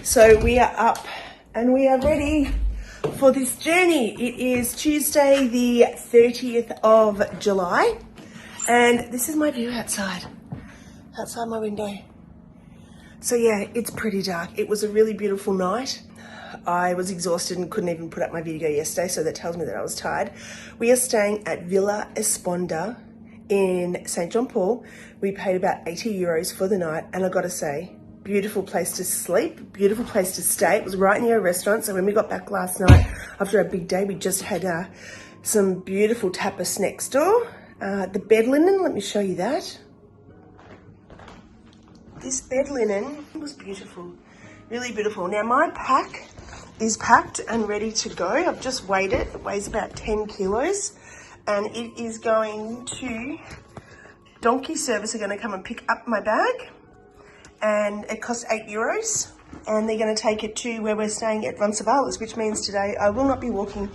So we are up and we are ready for this journey. It is Tuesday the 30th of July and this is my view outside my window. So yeah, it's pretty dark. It was a really beautiful night. I was exhausted and couldn't even put up my video yesterday, so that tells me that I was tired. We are staying at Villa Esponda in St. John Paul. We paid about 80 euros for the night, and I gotta say, beautiful place to sleep, beautiful place to stay. It was right near a restaurant, so when we got back last night after a big day, we just had some beautiful tapas next door. The bed linen, let me show you that. This bed linen was beautiful, really beautiful. Now my pack is packed and ready to go. I've just weighed it. It weighs about 10 kilos and it is going to, donkey service are going to come and pick up my bag, and it costs 8 euros, and they're going to take it to where we're staying at Roncesvalles, which means today I will not be walking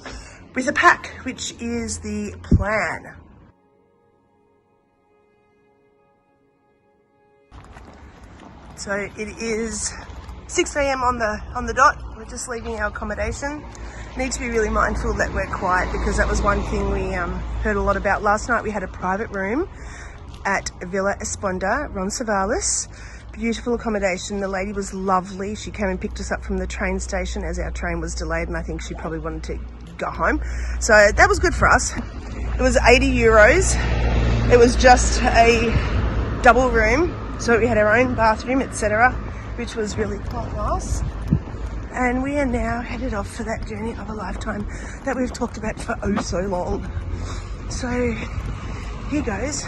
with a pack, which is the plan. So it is 6 a.m. on the dot. We're just leaving our accommodation. Need to be really mindful that we're quiet, because that was one thing we heard a lot about last night. We had a private room at Villa Esponda, Roncesvalles. Beautiful accommodation. The lady was lovely. She came and picked us up from the train station as our train was delayed, and I think she probably wanted to go home. So that was good for us. It was 80 euros. It was just a double room. So we had our own bathroom, etc., which was really quite nice. And we are now headed off for that journey of a lifetime that we've talked about for oh so long. So here goes.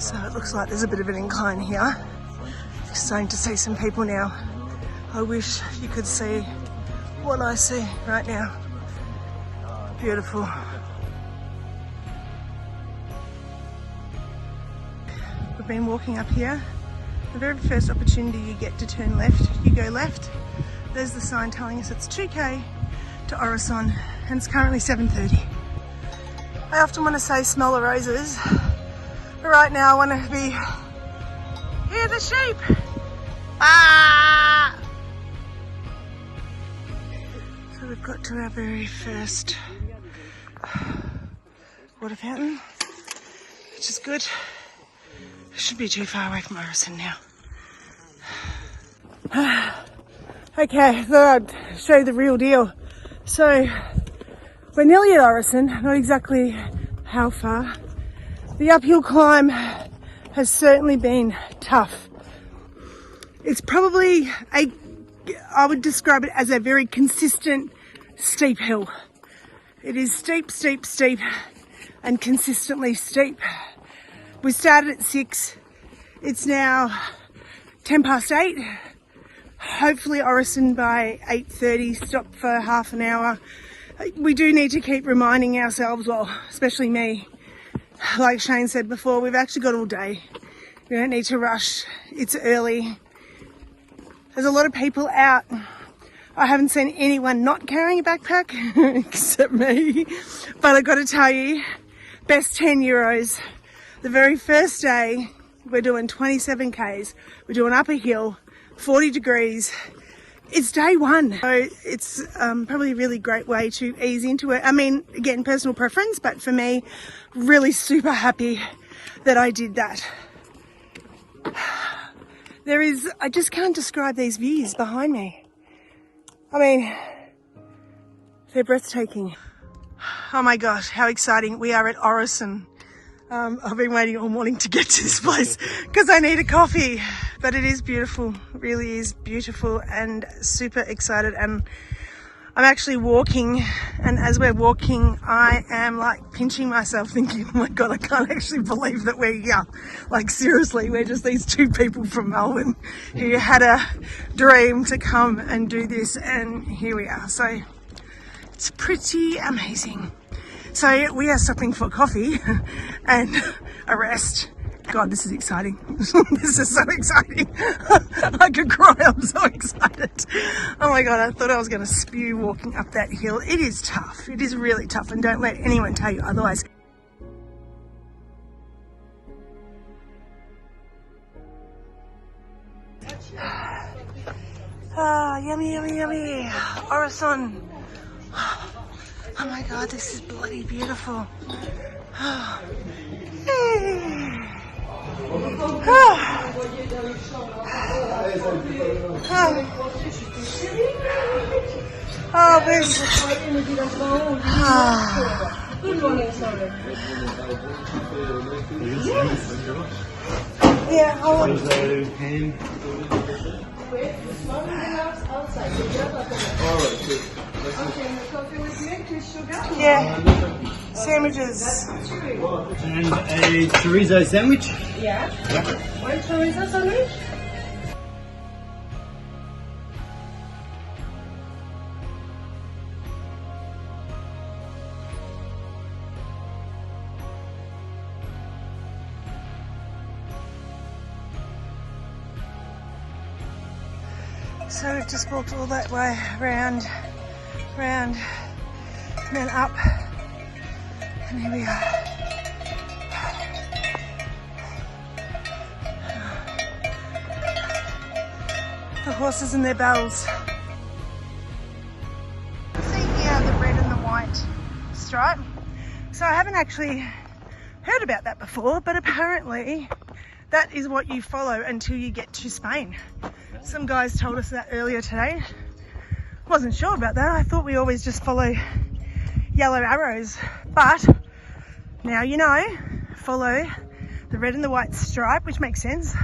So it looks like there's a bit of an incline here. Starting to see some people now. I wish you could see what I see right now. Beautiful. We've been walking up here. The very first opportunity you get to turn left, you go left. There's the sign telling us it's 2k to Orison, and it's currently 7:30. I often want to say smell the roses, but right now I want to be, hear the sheep. Ah! So we've got to our very first water fountain, which is good. Shouldn't be too far away from Orison now. Okay, thought I'd show you the real deal. So we're nearly at Orison, not exactly how far. The uphill climb has certainly been tough. It's probably I would describe it as a very consistent steep hill. It is steep, steep, steep, and consistently steep. We started at 6. It's now 8:10. Hopefully Orison by 8:30, stop for half an hour. We do need to keep reminding ourselves, well, especially me, like Shane said before, we've actually got all day. We don't need to rush. It's early. There's a lot of people out. I haven't seen anyone not carrying a backpack except me. But I've got to tell you, best 10 euros. The very first day, we're doing 27 Ks. We're doing up a hill, 40 degrees. It's day one. So it's probably a really great way to ease into it. I mean, again, personal preference, but for me, really super happy that I did that. I just can't describe these views behind me. I mean, they're breathtaking. Oh my gosh, how exciting. We are at Orison. I've been waiting all morning to get to this place because I need a coffee, but it is beautiful. It really is beautiful, and super excited. And I'm actually walking, and as we're walking, I am like pinching myself thinking, oh my God, I can't actually believe that we're here. Like seriously, we're just these two people from Melbourne who had a dream to come and do this, and here we are. So it's pretty amazing. So we are stopping for coffee and a rest. God, this is exciting. This is so exciting. I could cry, I'm so excited. Oh my God, I thought I was going to spew walking up that hill. It is tough. It is really tough, and don't let anyone tell you otherwise. Ah, yummy, yummy, yummy. Orison. Oh my God, this is bloody beautiful. Hey. Oh, this. Good morning, sorry. Yeah, I want yeah, sandwiches. And a chorizo sandwich. Yeah. Yep. One chorizo sandwich. So we've just walked all that way, round, and then up, and here we are. The horses and their bells. See here the red and the white stripe. So I haven't actually heard about that before, but apparently that is what you follow until you get to Spain. Some guys told us that earlier today. Wasn't sure about that. I thought we always just follow yellow arrows, but now you know, follow the red and the white stripe, which makes sense,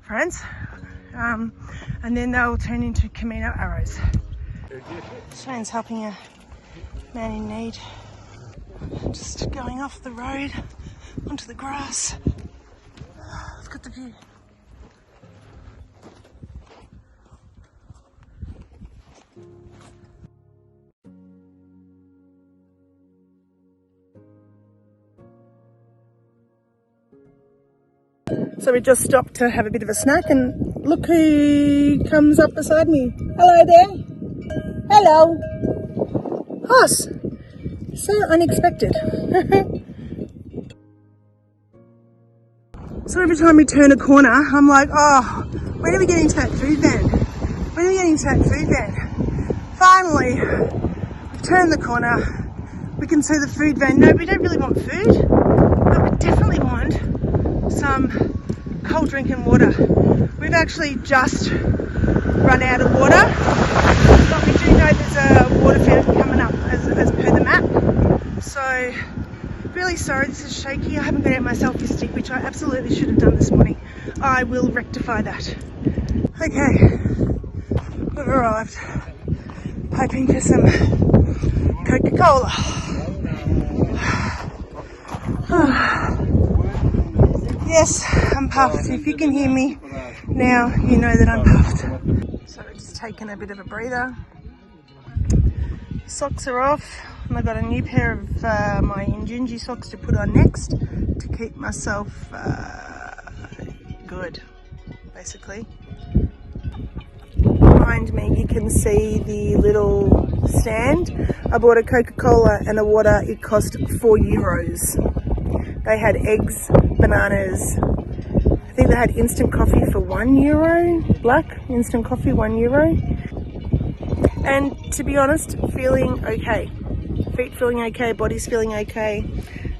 friends, and then they'll turn into Camino arrows. Shane's helping a man in need, just going off the road onto the grass. Look at the view. So we just stopped to have a bit of a snack, and look who comes up beside me. Hello there. Hello. Horse. So unexpected. So every time we turn a corner, I'm like, oh, when are we getting to that food van? When are we getting to that food van? Finally, we've turned the corner. We can see the food van. No, we don't really want food, but we definitely want some cold drink and water. We've actually just run out of water, but we do know there's a water fountain coming up as per the map. So really sorry, this is shaky. I haven't got out my selfie stick, which I absolutely should have done this morning. I will rectify that. Okay, we've arrived, hoping for some Coca-Cola. Yes, I'm puffed. If you can hear me now, you know that I'm puffed. So we're just taking a bit of a breather. Socks are off, and I've got a new pair of my Injinji socks to put on next to keep myself good, basically. Behind me you can see the little stand. I bought a Coca-Cola and a water. It cost €4. They had eggs, bananas. I think they had instant coffee for €1. Black instant coffee, €1. And to be honest, feeling okay. Feet feeling okay, body's feeling okay.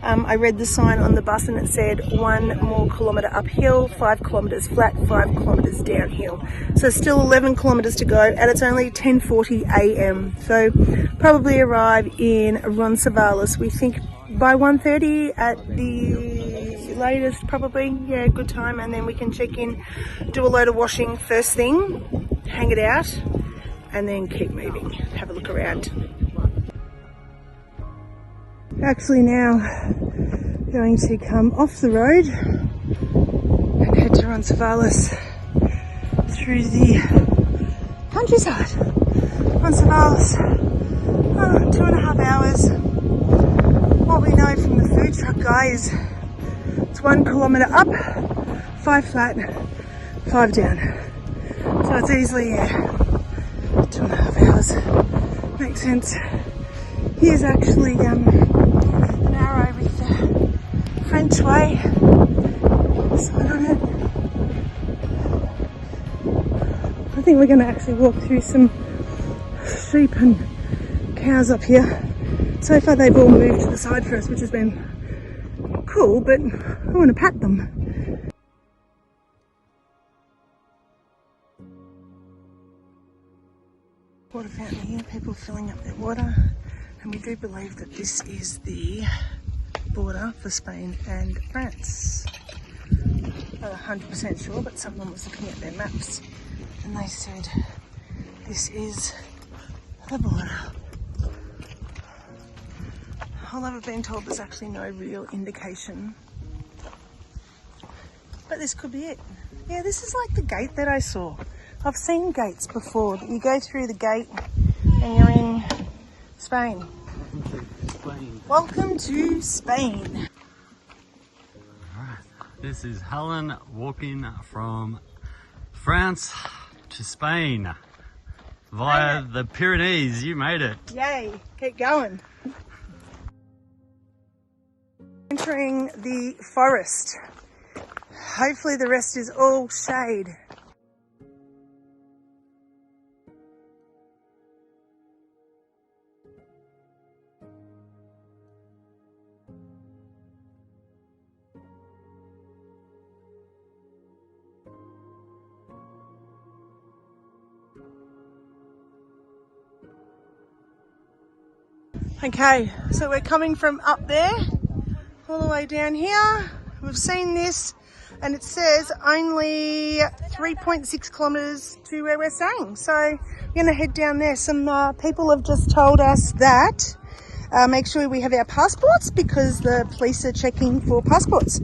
I read the sign on the bus and it said 1 more kilometre uphill, 5 kilometres flat, 5 kilometres downhill. So still 11 kilometres to go, and it's only 10:40 a.m. So probably arrive in Roncesvalles, we think, by 1:30 at the latest, probably. Yeah, good time, and then we can check in, do a load of washing first thing, hang it out, and then keep moving, have a look around. Actually now going to come off the road and head to Roncesvalles through the countryside. Roncesvalles, 2.5 hours. What we know from the food truck guy is it's 1 kilometre up, 5 flat, 5 down. So it's easily 2.5 hours. Makes sense. Here's actually an arrow with the French way sign on it. I think we're going to actually walk through some sheep and cows up here. So far they've all moved to the side for us, which has been cool, but I want to pat them. Water fountain here, people filling up their water, and we do believe that this is the border for Spain and France. Not 100% sure, but someone was looking at their maps and they said this is the border. Although I've been told there's actually no real indication, but this could be it. Yeah, this is like the gate that I saw. I've seen gates before. You go through the gate and you're in Spain. Welcome to Spain. Alright, this is Helen walking from France to Spain via the Pyrenees. You made it. Yay, keep going. Entering the forest. Hopefully the rest is all shade. Okay, so we're coming from up there all the way down here. We've seen this and it says only 3.6 kilometres to where we're staying. So we're going to head down there. Some people have just told us that make sure we have our passports because the police are checking for passports.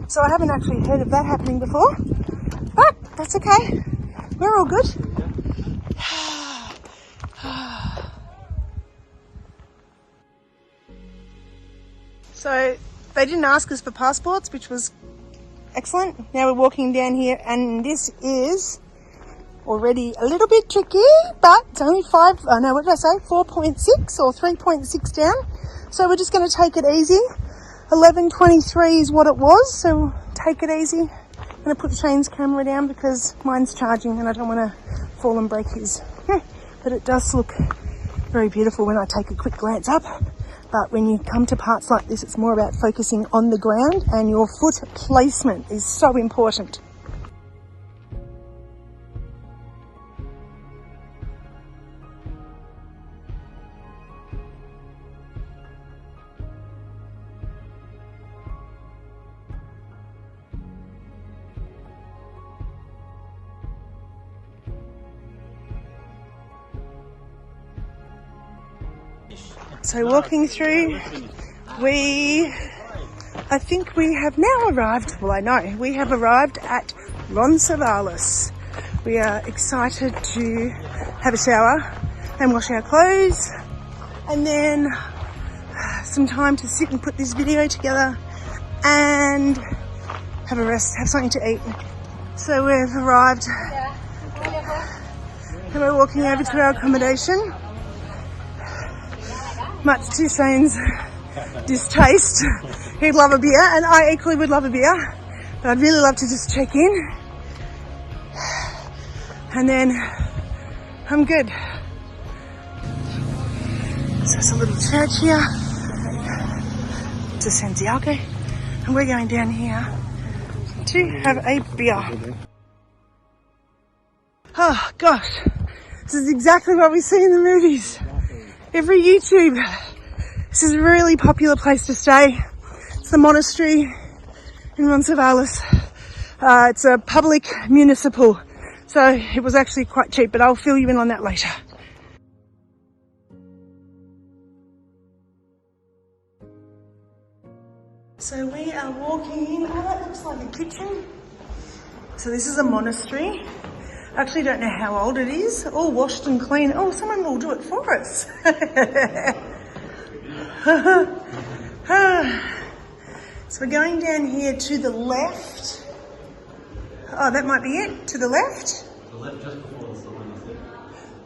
So I haven't actually heard of that happening before, but that's okay. We're all good. So they didn't ask us for passports, which was excellent. Now we're walking down here and this is already a little bit tricky, but it's only 4.6 or 3.6 down. So we're just going to take it easy. 11:23 is what it was, so take it easy. I'm going to put Shane's camera down because mine's charging and I don't want to fall and break his. But it does look very beautiful when I take a quick glance up. But when you come to parts like this, it's more about focusing on the ground and your foot placement is so important. So walking through, I think we have now arrived, well I know, we have arrived at Roncesvalles. We are excited to have a shower and wash our clothes and then some time to sit and put this video together and have a rest, have something to eat. So we've arrived and we're walking over to our accommodation. Much to Shane's distaste. He'd love a beer and I equally would love a beer, but I'd really love to just check in and then I'm good. So it's a little church here to Santiago and we're going down here to have a beer. Oh gosh, this is exactly what we see in the movies. Every YouTube. This is a really popular place to stay. It's the monastery in Roncesvalles. It's a public municipal, so it was actually quite cheap, but I'll fill you in on that later. So we are walking in. Oh, that looks like a kitchen. So this is a monastery. I actually don't know how old it is. All washed and clean. Oh, someone will do it for us. So we're going down here to the left. Oh, that might be it. To the left. The left just before the sign, is it?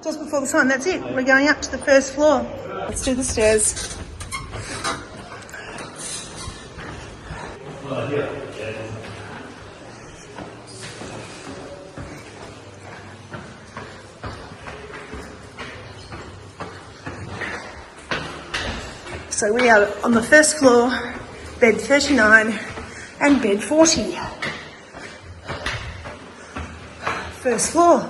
Just before the sign. That's it. We're going up to the first floor. Let's do the stairs. So we are on the first floor, bed 39 and bed 40. First floor.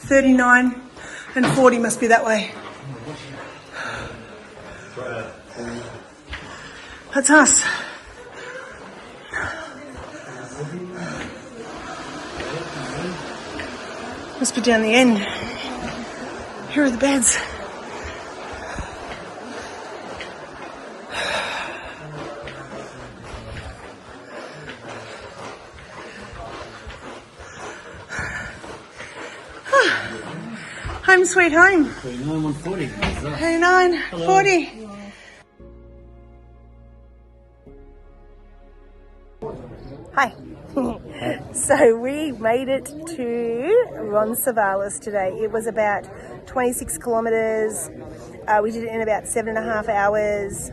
39 and 40 must be that way. That's us. Must be down the end. Here are the beds. Home sweet home. 39, 140. 39, 40. Hi. So we made it to Roncesvalles today. It was about 26 kilometres. We did it in about 7.5 hours.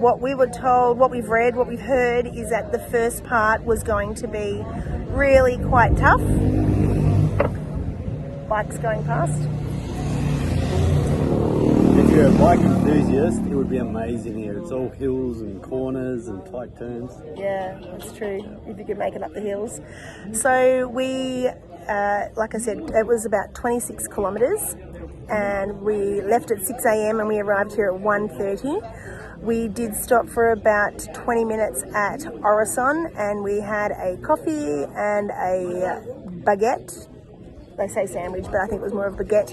What we were told, what we've read, what we've heard is that the first part was going to be really quite tough. Bikes going past. If you're a bike enthusiast, it would be amazing here. It's all hills and corners and tight turns. Yeah, that's true. If you could make it up the hills. So we, like I said, it was about 26 kilometres and we left at 6 a.m. and we arrived here at 1:30. We did stop for about 20 minutes at Orison and we had a coffee and a baguette. They say sandwich, but I think it was more of a baguette.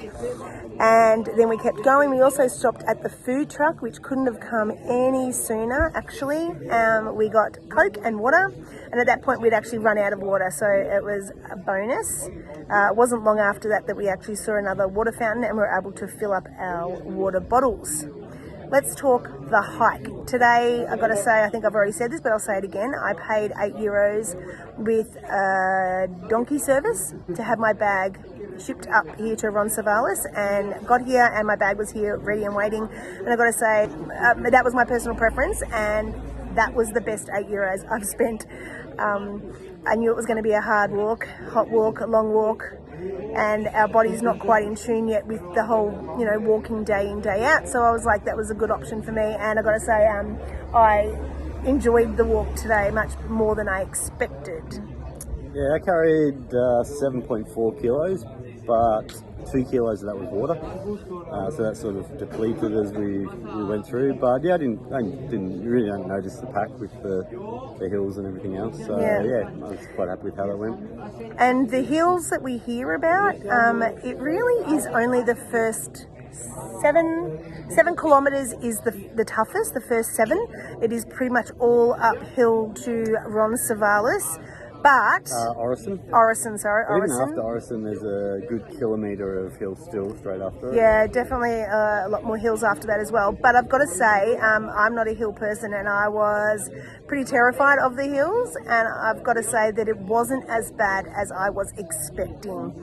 And then we kept going. We also stopped at the food truck, which couldn't have come any sooner, actually. We got Coke and water, and at that point we'd actually run out of water, so it was a bonus. It wasn't long after that that we actually saw another water fountain and we were able to fill up our water bottles. Let's talk the hike. Today, I've got to say, I think I've already said this, but I'll say it again. I paid €8 with a donkey service to have my bag shipped up here to Roncesvalles, and got here and my bag was here ready and waiting. And I've got to say, that was my personal preference and that was the best €8 I've spent. I knew it was going to be a hard walk, hot walk, a long walk, and our body's not quite in tune yet with the whole, walking day in, day out. So I was like, that was a good option for me. And I've got to say, I enjoyed the walk today much more than I expected. Yeah, I carried 7.4 kilos, but 2 kilos of that was water. So that sort of depleted as we went through. But yeah, I didn't really notice the pack with the hills and everything else. So yeah, I was quite happy with how that went. And the hills that we hear about, it really is only the first 7 kilometres is the toughest, the first 7. It is pretty much all uphill to Roncesvalles. But Orison, sorry. Even after Orison, there's a good kilometre of hill still straight after it. Yeah, definitely a lot more hills after that as well. But I've got to say, I'm not a hill person and I was pretty terrified of the hills. And I've got to say that it wasn't as bad as I was expecting.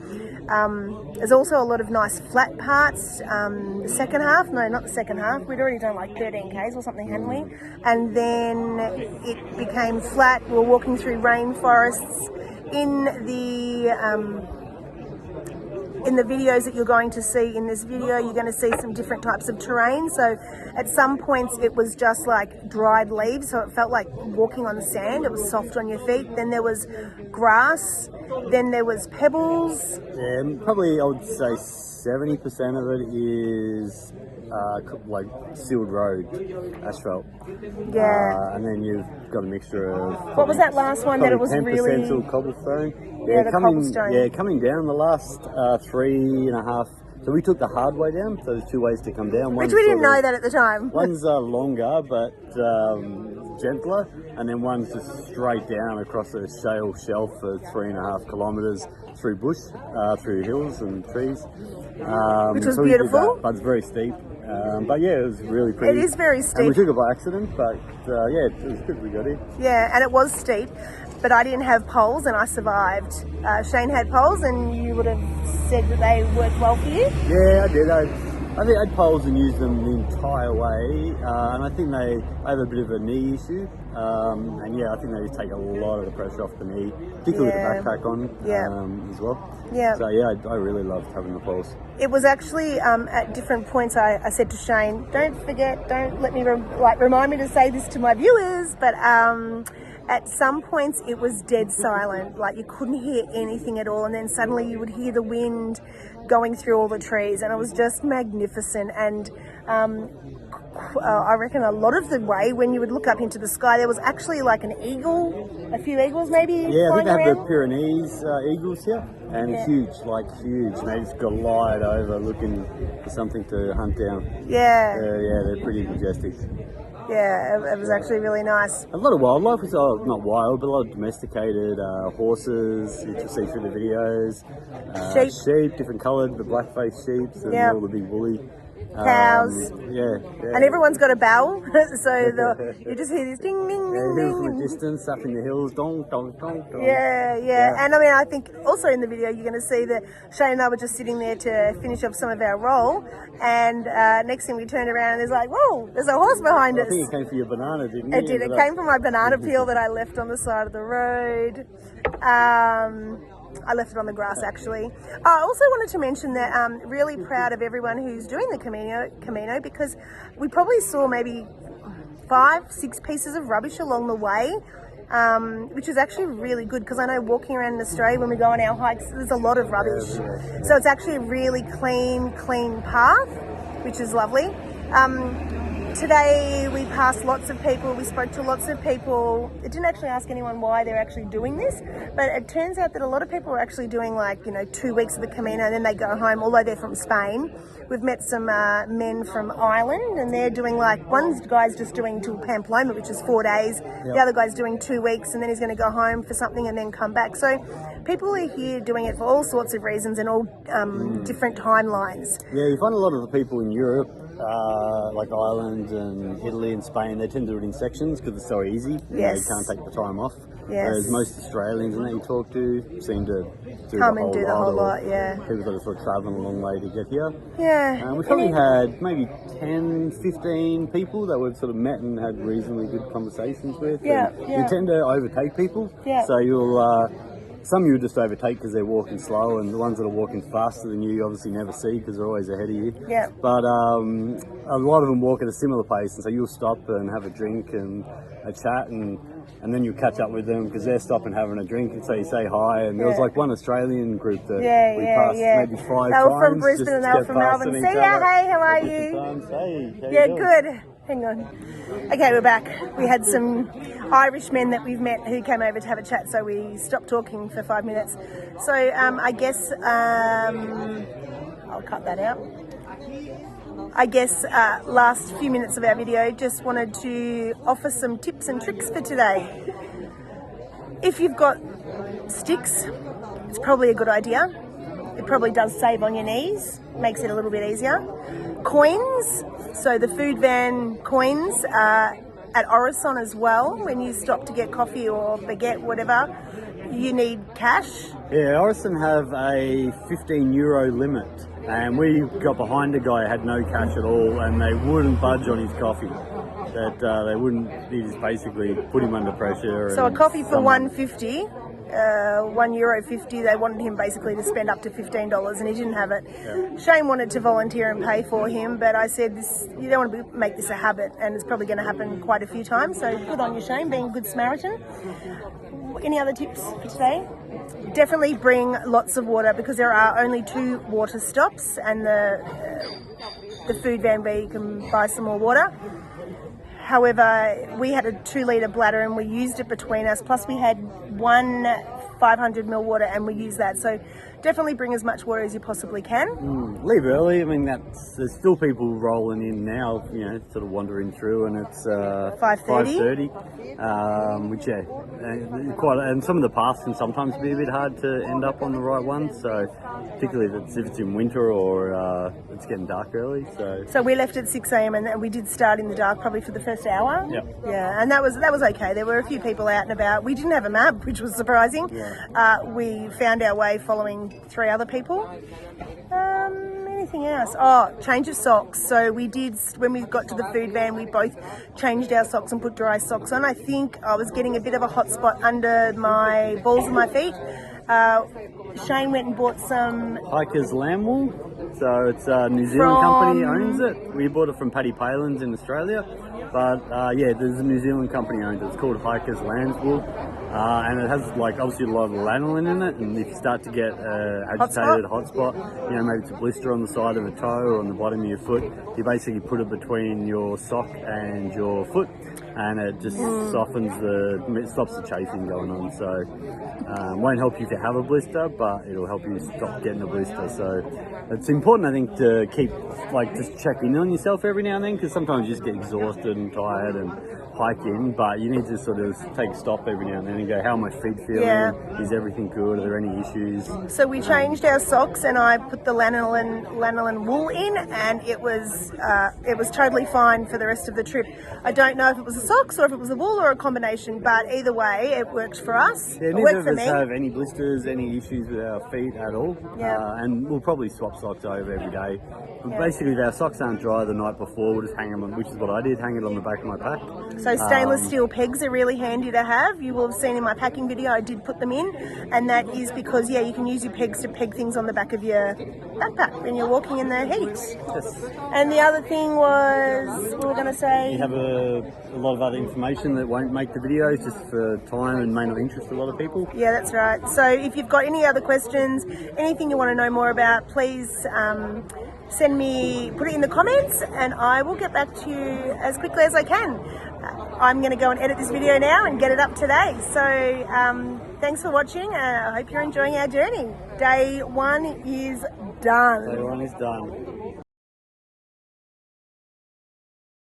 There's also a lot of nice flat parts. The second half, no, not the second half. We'd already done like 13 Ks or something, hadn't we? And then it became flat. We were walking through rainforests. In the videos that you're going to see in this video, you're going to see some different types of terrain. So at some points it was just like dried leaves, so it felt like walking on the sand. It was soft on your feet. Then there was grass, then there was pebbles. Yeah, probably I would say 70% of it is like sealed road, asphalt. Yeah. And then you've got a mixture of... What was that last one that it was 10% really... cobblestone. Yeah, the cobblestone. Yeah, coming down the last 3.5 So we took the hard way down. So there's 2 ways to come down. Which we didn't know that at the time. One's longer but gentler, and then one's just straight down across a shale shelf for 3.5 kilometres through bush, through hills and trees. Which was so we did beautiful. that, but it's very steep. But yeah, it was really pretty. It is very And steep. we took it by accident, but yeah, it was good we got it. Yeah, and it was steep, but I didn't have poles and I survived. Shane had poles, and you would have said that they worked well for you? Yeah, I did. I think I had poles and used them the entire way, and I think they have a bit of a knee issue. And yeah, I think they take a lot of the pressure off the knee, particularly with the backpack on as well. Yeah. So yeah, I really loved having the poles. It was actually at different points I said to Shane, don't forget, don't let me remind me to say this to my viewers, but at some points it was dead silent, like you couldn't hear anything at all, and then suddenly you would hear the wind going through all the trees, and it was just magnificent. And I reckon a lot of the way when you would look up into the sky, there was actually like an eagle, a few eagles maybe. Yeah, I think they have around. the Pyrenees eagles here, and huge, huge. And they just glide over looking for something to hunt down. Yeah. Yeah, they're pretty majestic. Yeah, it was actually really nice. A lot of wildlife, not wild, but a lot of domesticated horses, you can see through the videos. Sheep, different coloured, the black-faced sheep, and all the big woolly. Cows. Yeah. And everyone's got a bell, so you just hear this ding, ding, ding, Hills from ding. a distance, up in the hills, dong, dong, dong, dong. Yeah. And I mean, I think also in the video you're going to see that Shane and I were just sitting there to finish off some of our roll, and next thing we turned around and there's like, whoa, there's a horse behind us. I think it came for your banana, didn't it? It did. It came from my banana peel that I left on the side of the road. I left it on the grass actually. I also wanted to mention that I'm really proud of everyone who's doing the Camino, because we probably saw maybe 5-6 pieces of rubbish along the way, which is actually really good, because I know walking around in Australia when we go on our hikes, there's a lot of rubbish. So it's actually a really clean path, which is lovely. Today we passed lots of people, we spoke to lots of people. It didn't actually ask anyone why they're actually doing this, but it turns out that a lot of people are actually doing 2 weeks of the Camino and then they go home, although they're from Spain. We've met some men from Ireland, and they're doing one guy's just doing to Pamplona, which is 4 days. The other guy's doing 2 weeks, and then he's going to go home for something and then come back. So people are here doing it for all sorts of reasons and all different timelines. Yeah, you find a lot of the people in Europe, like Ireland and Italy and Spain, they tend to do it in sections because it's so easy. Yes. You can't take the time off. Yes. Whereas most Australians that you talk to seem to do the whole lot, yeah. People that are sort of travelling a long way to get here. Yeah. We probably had maybe 10, 15 people that we've sort of met and had reasonably good conversations with. Yeah. You tend to overtake people. Yeah. So you'll... some you'll just overtake because they're walking slow, and the ones that are walking faster than you obviously never see because they're always ahead of you. Yeah. But a lot of them walk at a similar pace, and so you'll stop and have a drink and a chat, and then you'll catch up with them because they're stopping having a drink, and so you say hi. And there was one Australian group that we passed maybe 5 times. They were from Brisbane and they were from Melbourne. See ya, hey, how are you? Hey, how Yeah, you doing? good. Hang on. Okay, we're back. We had some Irish men that we've met who came over to have a chat, so we stopped talking for 5 minutes. So I guess I'll cut that out. I guess last few minutes of our video, just wanted to offer some tips and tricks for today. If you've got sticks, it's probably a good idea. It probably does save on your knees, makes it a little bit easier. Coins, so the food van coins at Orison as well, when you stop to get coffee or baguette, whatever, you need cash. Yeah, Orison have a €15 limit, and we got behind a guy who had no cash at all, and they wouldn't budge on his coffee. They wouldn't. He just basically put him under pressure. So a coffee for $1.50. €1.50, they wanted him basically to spend up to $15 and he didn't have it. Yeah. Shane wanted to volunteer and pay for him, but I said, you don't want to make this a habit, and it's probably going to happen quite a few times, so good on you, Shane, being a good Samaritan. Any other tips for today? Definitely bring lots of water, because there are only 2 water stops, and the food van where you can buy some more water. However, we had a 2-litre bladder and we used it between us, plus we had one 500ml water and we used that. So definitely bring as much water as you possibly can. Leave early. I mean, there's still people rolling in now, you know, sort of wandering through, and it's 5:30. Which and some of the paths can sometimes be a bit hard to end up on the right one. So particularly if it's in winter or it's getting dark early. So we left at 6 a.m. and we did start in the dark probably for the first hour. Yep. Yeah, and that was okay. There were a few people out and about. We didn't have a map, which was surprising. Yeah. We found our way following 3 other people. Anything else? Oh, change of socks. So we did, when we got to the food van, we both changed our socks and put dry socks on. I think I was getting a bit of a hot spot under my balls of my feet. Shane went and bought some Hiker's lamb wool. So it's a New Zealand company owns it. We bought it from Paddy Palin's in Australia. But yeah, there's a New Zealand company owns it. It's called Hiker's Lamb's Wool. And it has like obviously a lot of lanolin in it. And if you start to get agitated hot spot, you know, maybe it's a blister on the side of a toe or on the bottom of your foot, you basically put it between your sock and your foot. And it just softens it stops the chafing going on. So won't help you if you have a blister, but it'll help you stop getting a blister. So it's important, I think, to keep just checking on yourself every now and then, because sometimes you just get exhausted and tired and hike in, but you need to sort of take stock every now and then and go, how are my feet feeling? Yeah. Is everything good? Are there any issues? So we changed our socks and I put the lanolin wool in, and it was totally fine for the rest of the trip. I don't know if it was the socks or if it was the wool or a combination, but either way it worked for us. Yeah, neither of us have any blisters, any issues with our feet at all. Yeah. And we'll probably swap socks over every day. But basically if our socks aren't dry the night before, we'll just hang them on, which is what I did, hang it on the back of my pack. So stainless steel pegs are really handy to have. You will have seen in my packing video I did put them in, and that is because you can use your pegs to peg things on the back of your backpack when you're walking in the heat. Yes. And the other thing was, we were going to say... You have a lot of other information that won't make the videos just for time and may not interest a lot of people. Yeah, that's right. So if you've got any other questions, anything you want to know more about, please put it in the comments and I will get back to you as quickly as I can. I'm going to go and edit this video now and get it up today. So thanks for watching. I hope you're enjoying our journey. Day 1 is done. Day 1 is done.